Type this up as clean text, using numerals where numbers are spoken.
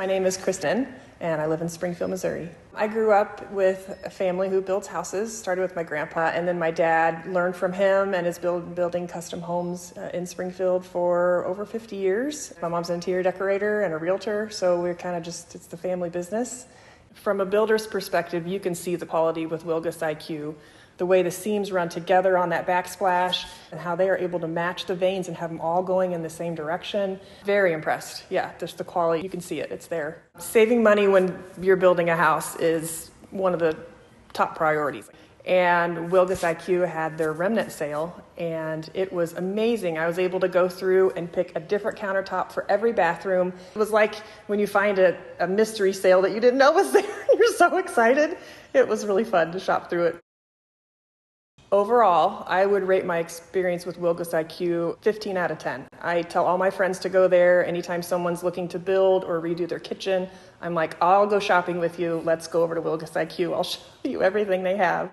My name is Kristen, and I live in Springfield, Missouri. I grew up with a family who builds houses, started with my grandpa, and then my dad learned from him and is building custom homes in Springfield for over 50 years. My mom's an interior decorator and a realtor, so we're kind of it's the family business. From a builder's perspective, you can see the quality with WilgusIQ, the way the seams run together on that backsplash and how they are able to match the veins and have them all going in the same direction. Very impressed. Yeah, just the quality. You can see it. It's there. Saving money when you're building a house is one of the top priorities. And WilgusIQ had their remnant sale, and it was amazing. I was able to go through and pick a different countertop for every bathroom. It was like when you find a mystery sale that you didn't know was there. You're so excited. It was really fun to shop through it. Overall, I would rate my experience with WilgusIQ 15 out of 10. I tell all my friends to go there anytime someone's looking to build or redo their kitchen. I'm like, I'll go shopping with you. Let's go over to WilgusIQ. I'll show you everything they have.